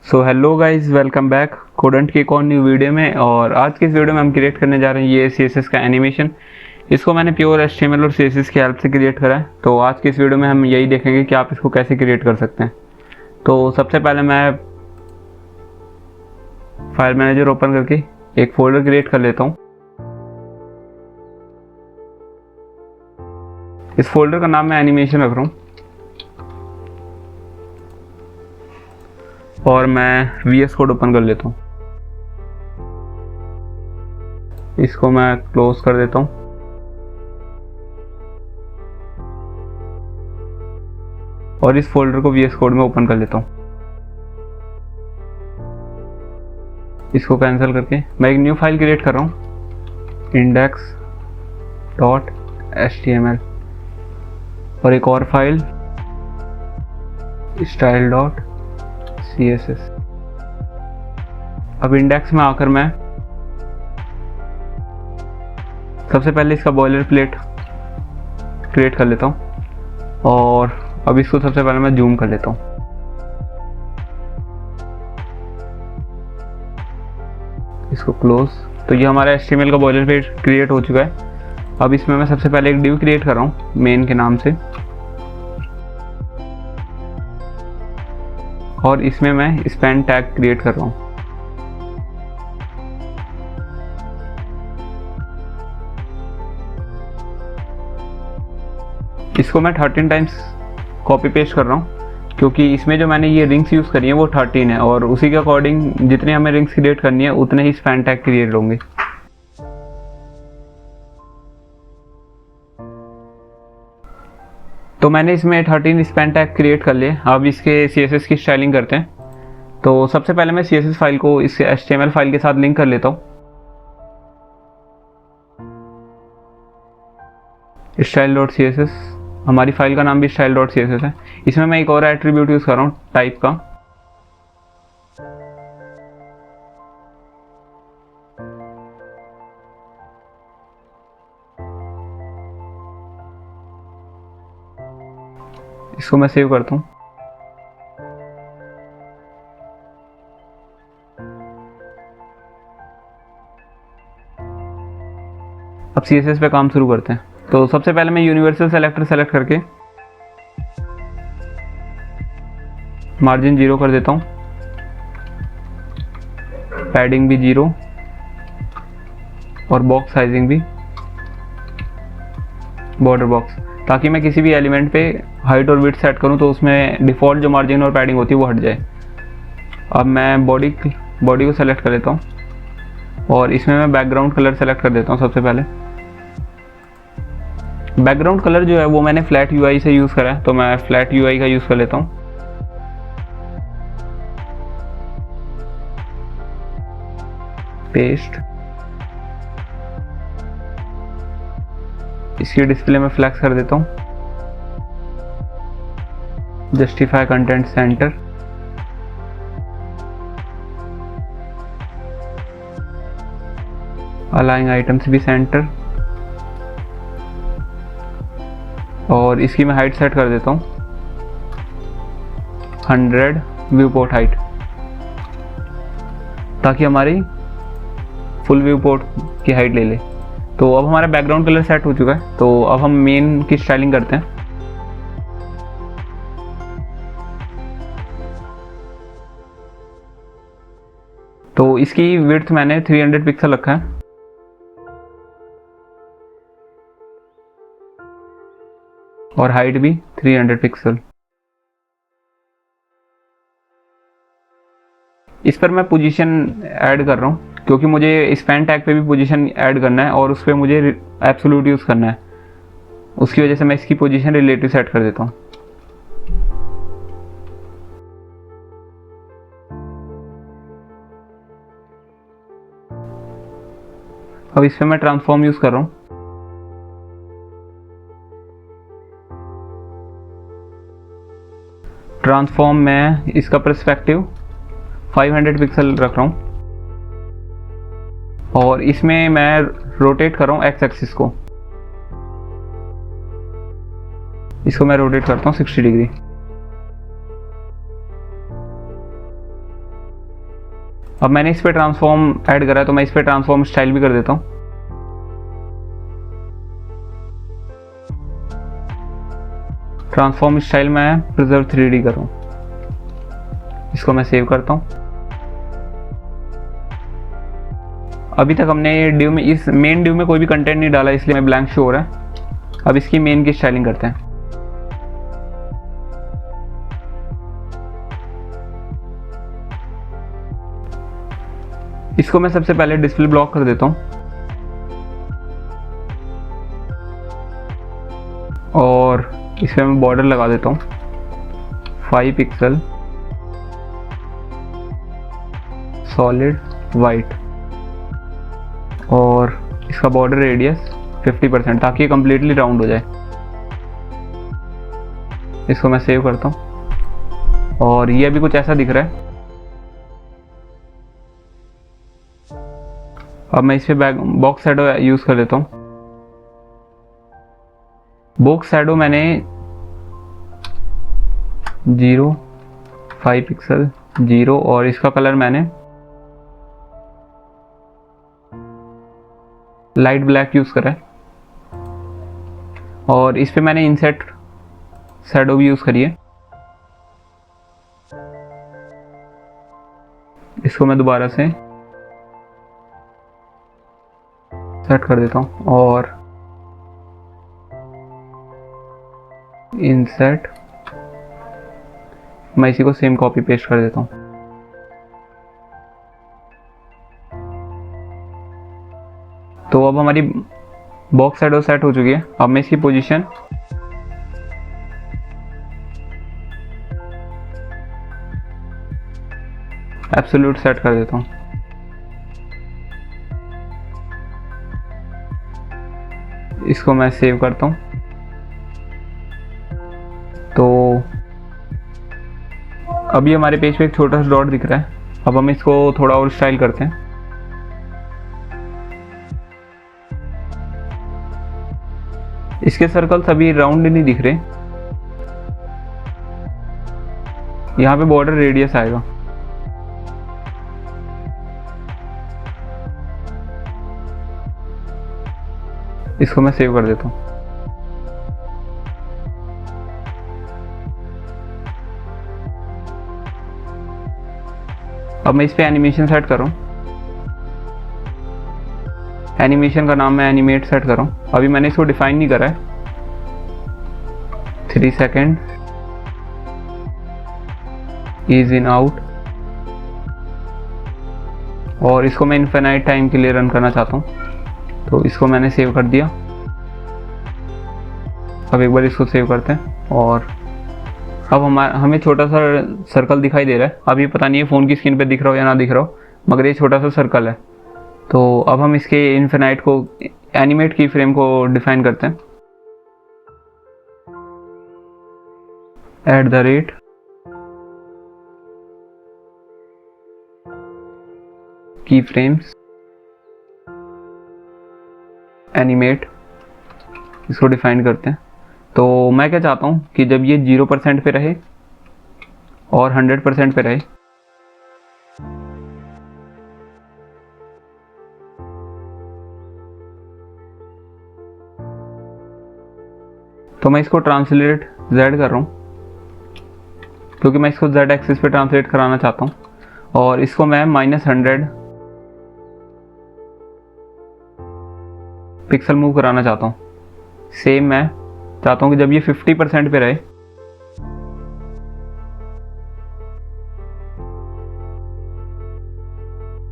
So hello guys, welcome back quadrant की एक और न्यू वीडियो में। और आज की इस वीडियो में हम क्रिएट करने जा रहे हैं ये CSS का एनिमेशन। इसको मैंने प्योर HTML और CSS की हेल्प से क्रिएट करा है। तो आज की इस वीडियो में हम यही देखेंगे कि आप इसको कैसे क्रिएट कर सकते हैं। तो सबसे पहले मैं फाइल मैनेजर ओपन करके एक फोल्डर क्रिएट कर लेता हूँ। इस फोल्डर का नाम मैं एनिमेशन रख रहा हूँ और मैं VS कोड ओपन कर लेता हूँ। इसको मैं क्लोज कर देता हूँ और इस फोल्डर को VS कोड में ओपन कर लेता हूँ। इसको कैंसिल करके मैं एक न्यू फाइल क्रिएट कर रहा हूँ, index.html, और एक और फाइल style.css। अब इंडेक्स में आकर मैं सबसे पहले इसका बॉयलर प्लेट क्रिएट कर लेता हूँ और अब इसको सबसे पहले मैं जूम कर लेता हूँ। इसको क्लोज। तो ये हमारा HTML का बॉयलर प्लेट क्रिएट हो चुका है। अब इसमें मैं सबसे पहले एक डिव क्रिएट कर रहा हूँ मेन के नाम से, और इसमें मैं स्पैन टैग क्रिएट कर रहा हूँ। इसको मैं 13 टाइम्स कॉपी पेस्ट कर रहा हूँ क्योंकि इसमें जो मैंने ये रिंग्स यूज़ करी है वो 13 है और उसी के अकॉर्डिंग जितने हमें रिंग्स क्रिएट करनी है उतने ही स्पैन टैग क्रिएट होंगे। तो मैंने इसमें 13 स्पैन टैग क्रिएट कर लिए। अब इसके CSS की स्टाइलिंग करते हैं। तो सबसे पहले मैं CSS फाइल को इस HTML फाइल के साथ लिंक कर लेता हूँ। style.css, हमारी फाइल का नाम भी style.css है। इसमें मैं एक और एट्रीब्यूट यूज़ कर रहा हूँ टाइप का। इसको मैं सेव करता हूँ। अब CSS पे काम शुरू करते हैं। तो सबसे पहले मैं यूनिवर्सल सेलेक्टर सेलेक्ट करके मार्जिन 0 कर देता हूँ, पैडिंग भी 0 और बॉक्स साइजिंग भी बॉर्डर बॉक्स, ताकि मैं किसी भी एलिमेंट पे हाइट और विड्थ सेट करूँ तो उसमें डिफ़ॉल्ट जो मार्जिन और पैडिंग होती है वो हट जाए। अब मैं बॉडी को सेलेक्ट कर लेता हूँ और इसमें मैं बैकग्राउंड कलर सेलेक्ट कर देता हूँ। सबसे पहले बैकग्राउंड कलर जो है वो मैंने फ्लैट UI से यूज़ करा है, तो मैं फ्लैट UI का यूज़ कर लेता हूँ। पेस्ट। इसकी डिस्प्ले में फ्लैक्स कर देता हूँ। Justify content centre. Align items भी सेंटर, और इसकी मैं हाइट सेट कर देता हूँ 100 व्यू पोर्ट हाइट, ताकि हमारी फुल व्यू पोर्ट की हाइट ले ले। तो अब हमारा बैकग्राउंड कलर सेट हो चुका है। तो अब हम मेन की स्टाइलिंग करते हैं। तो इसकी विड्थ मैंने 300 पिक्सल रखा है और हाइट भी 300 पिक्सल। इस पर मैं पोजीशन ऐड कर रहा हूँ क्योंकि मुझे स्पैन टैग पे भी पोजीशन ऐड करना है और उस पर मुझे एब्सोल्यूट यूज़ करना है। उसकी वजह से मैं इसकी पोजीशन रिलेटिव सेट कर देता हूँ। अब इस पर मैं ट्रांसफॉर्म यूज़ कर रहा हूँ। ट्रांसफॉर्म में इसका पर्सपेक्टिव 500 पिक्सल रख रहा हूँ और इसमें मैं रोटेट कर रहा हूँ एक्स एक्सिस को। इसको मैं रोटेट करता हूँ 60 डिग्री। अब मैंने इस पर ट्रांसफॉर्म ऐड करा है तो मैं इस पर ट्रांसफॉर्म स्टाइल भी कर देता हूँ। ट्रांसफॉर्म स्टाइल में प्रिजर्व 3D करूँ, इसको मैं सेव करता हूँ। अभी तक हमने ड्यू में, इस मेन ड्यू में कोई भी कंटेंट नहीं डाला इसलिए मैं ब्लैंक शो हो रहा है। अब इसकी मेन की स्टाइलिंग करते हैं। इसको मैं सबसे पहले डिस्प्ले ब्लॉक कर देता हूँ और इस पर मैं बॉर्डर लगा देता हूँ 5 पिक्सल सॉलिड वाइट और इसका बॉर्डर रेडियस 50% ताकि ये कम्प्लीटली राउंड हो जाए। इसको मैं सेव करता हूँ और ये अभी कुछ ऐसा दिख रहा है। अब मैं इस पे बॉक्स शैडो यूज कर लेता हूँ। बॉक्स शैडो मैंने 5 पिक्सल 0 और इसका कलर मैंने लाइट ब्लैक यूज करा है और इस पे मैंने इनसेट शैडो भी यूज करी है। इसको मैं दोबारा से सेट कर देता हूँ और इनसेट मैं इसी को सेम कॉपी पेस्ट कर देता हूँ। तो अब हमारी बॉक्स शैडो सेट हो चुकी है। अब मैं इसकी पोजीशन एब्सोल्यूट सेट कर देता हूँ। इसको मैं सेव करता हूँ। तो अभी हमारे पेज पे एक छोटा सा डॉट दिख रहा है। अब हम इसको थोड़ा और स्टाइल करते हैं। इसके सर्कल्स अभी राउंड नहीं दिख रहे, यहाँ पे बॉर्डर रेडियस आएगा। इसको मैं सेव कर देता हूँ। अब मैं इस पे एनिमेशन सेट कर रहा हूँ। एनिमेशन का नाम मैं एनिमेट सेट कर रहा हूँ। अभी मैंने इसको डिफाइन नहीं करा है। 3 सेकेंड इज इन आउट और इसको मैं इनफिनाइट टाइम के लिए रन करना चाहता हूँ तो इसको मैंने सेव कर दिया। अब एक बार इसको सेव करते हैं और अब हमें छोटा सा सर्कल दिखाई दे रहा है। अभी पता नहीं है फ़ोन की स्क्रीन पे दिख रहा हो या ना दिख रहा हो, मगर ये छोटा सा सर्कल है। तो अब हम इसके इनफिनाइट को, एनिमेट की फ्रेम को डिफाइन करते हैं। @ की फ्रेम्स एनिमेट, इसको डिफाइन करते हैं। तो मैं क्या चाहता हूँ कि जब ये 0% पे रहे और 100% पे रहे, तो मैं इसको ट्रांसलेट Z कर रहा हूँ क्योंकि मैं इसको Z एक्सिस पे ट्रांसलेट कराना चाहता हूँ और इसको मैं -100 पिक्सल मूव कराना चाहता हूँ। सेम मैं चाहता हूँ कि जब ये 50% पे रहे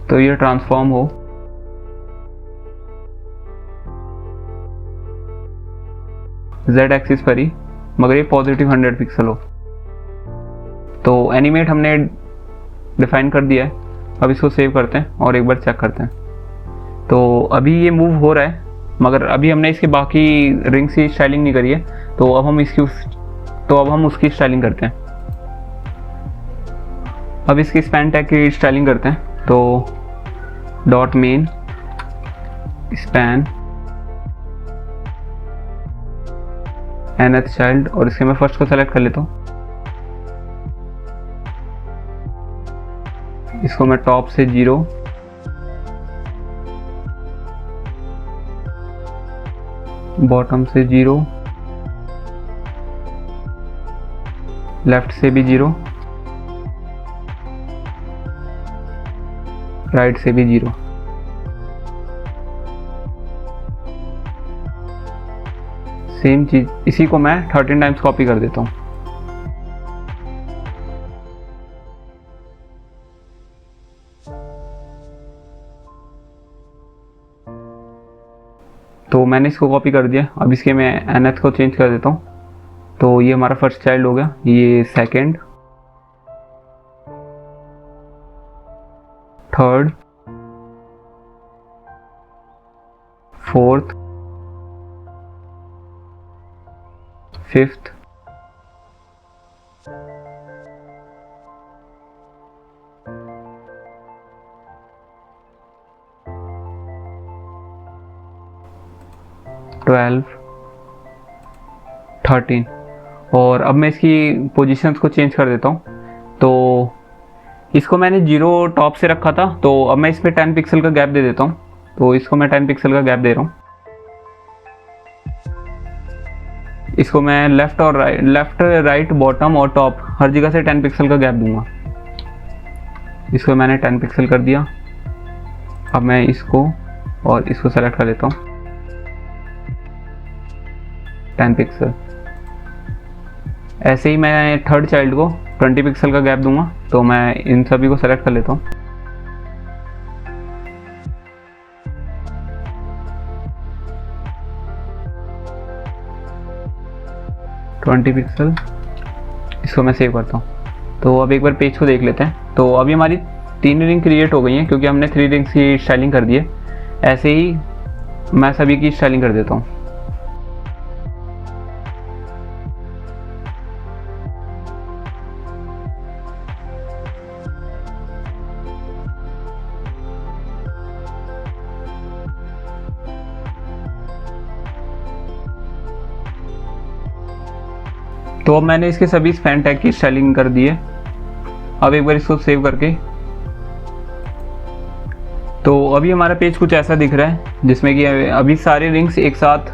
तो ये ट्रांसफॉर्म हो Z एक्सिस पर ही, मगर ये पॉजिटिव 100 पिक्सल हो। तो एनिमेट हमने डिफाइन कर दिया है। अब इसको सेव करते हैं और एक बार चेक करते हैं। तो अभी ये मूव हो रहा है, मगर अभी हमने इसके बाकी रिंग्स की स्टाइलिंग नहीं करी है। तो अब हम उसकी स्टाइलिंग करते हैं। अब इसकी स्पैन टैग की स्टाइलिंग करते हैं। तो dot main span nth child और इसके मैं फर्स्ट को सेलेक्ट कर लेता हूँ। इसको मैं टॉप से 0, बॉटम से 0, लेफ्ट से भी 0, राइट से भी 0। सेम चीज इसी को मैं 13 टाइम्स कॉपी कर देता हूँ। तो मैंने इसको कॉपी कर दिया। अब इसके मैं nth को चेंज कर देता हूँ। तो ये हमारा फर्स्ट चाइल्ड हो गया, ये second, third, fourth, fifth, twelve, 13। और अब मैं इसकी पोजीशंस को चेंज कर देता हूँ। तो इसको मैंने 0 टॉप से रखा था, तो अब मैं इसमें 10 पिक्सल का गैप दे देता हूँ। तो इसको मैं 10 पिक्सल का गैप दे रहा हूँ। इसको मैं लेफ्ट, राइट, बॉटम और टॉप हर जगह से 10 पिक्सल का गैप दूंगा। इसको मैंने 10 पिक्सल कर दिया। अब मैं इसको और इसको सेलेक्ट कर लेता हूँ, 10 पिक्सल। ऐसे ही मैं थर्ड चाइल्ड को 20 पिक्सल का गैप दूंगा। तो मैं इन सभी को सेलेक्ट कर लेता हूँ। ट्वेंटी पिक्सल, इसको मैं सेव करता हूँ। तो अब एक बार पेज को देख लेते हैं। तो अभी हमारी 3 रिंग क्रिएट हो गई हैं, क्योंकि हमने 3 रिंग्स की स्टाइलिंग कर दी है। ऐसे ही मैं सभी की स्टाइलिंग कर देता हूँ। तो अब मैंने इसके सभी स्पैन टैग की स्टाइलिंग कर दी है। अब एक बार इसको सेव करके, तो अभी हमारा पेज कुछ ऐसा दिख रहा है, जिसमें कि अभी सारे रिंग्स एक साथ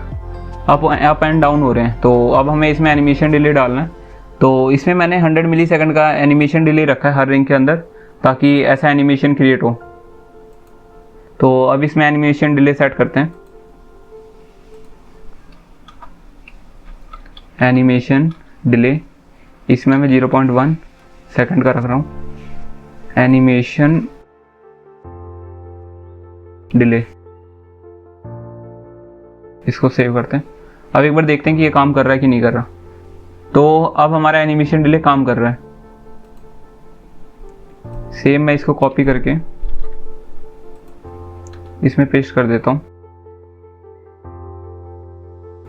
अप एंड डाउन हो रहे हैं। तो अब हमें इसमें एनिमेशन डिले डालना है। तो इसमें मैंने 100 मिली सेकंड का एनिमेशन डिले रखा है हर रिंग के अंदर, ताकि ऐसा एनिमेशन क्रिएट हो। तो अब इसमें एनिमेशन डिले सेट करते हैं। एनिमेशन डिले, इसमें मैं 0.1 सेकंड का रख रहा हूँ। एनिमेशन डिले, इसको सेव करते हैं। अब एक बार देखते हैं कि ये काम कर रहा है कि नहीं कर रहा। तो अब हमारा एनिमेशन डिले काम कर रहा है। सेम मैं इसको कॉपी करके इसमें पेस्ट कर देता हूँ।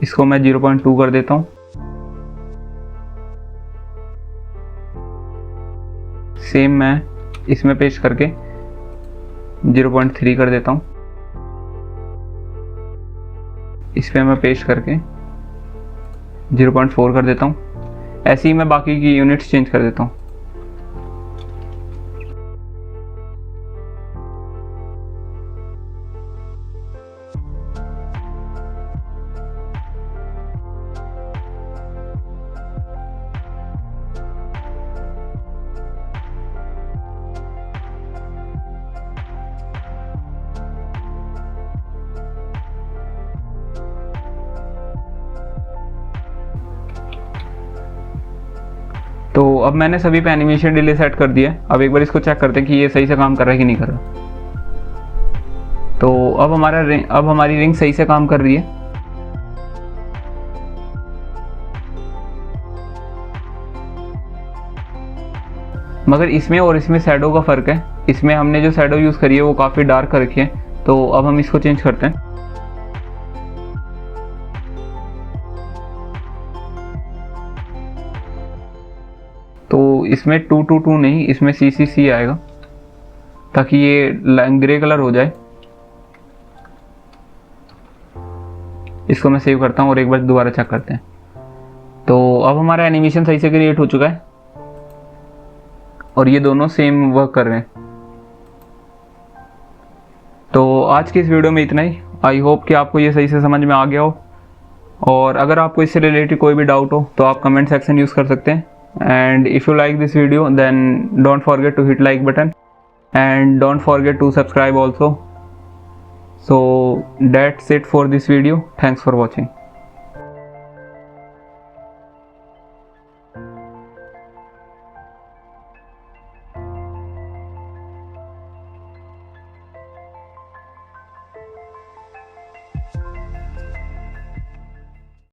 इसको मैं 0.2 कर देता हूँ। सेम मैं इसमें पेस्ट करके 0.3 कर देता हूँ। इस पे मैं पेस्ट करके 0.4 कर देता हूँ। ऐसे ही मैं बाकी की यूनिट्स चेंज कर देता हूँ। तो अब मैंने सभी पे एनिमेशन डिले सेट कर दिया है। अब एक बार इसको चेक करते हैं कि ये सही से काम कर रहा है कि नहीं कर रहा। तो अब हमारी रिंग सही से काम कर रही है। मगर इसमें और इसमें शैडो का फर्क है। इसमें हमने जो शैडो यूज करी है वो काफी डार्क कर रखी है। तो अब हम इसको चेंज करते हैं। तो इसमें 222 नहीं, इसमें CCC आएगा, ताकि ये ग्रे कलर हो जाए। इसको मैं सेव करता हूँ और एक बार दोबारा चेक करते हैं। तो अब हमारा एनिमेशन सही से क्रिएट हो चुका है और ये दोनों सेम वर्क कर रहे हैं। आज की इस वीडियो में इतना ही। आई होप कि आपको ये सही से समझ में आ गया हो, और अगर आपको इससे रिलेटेड कोई भी डाउट हो तो आप कमेंट सेक्शन यूज़ कर सकते हैं। And if you like this video, then don't forget to hit like button and don't forget to subscribe also. So that's it for this video. Thanks for watching.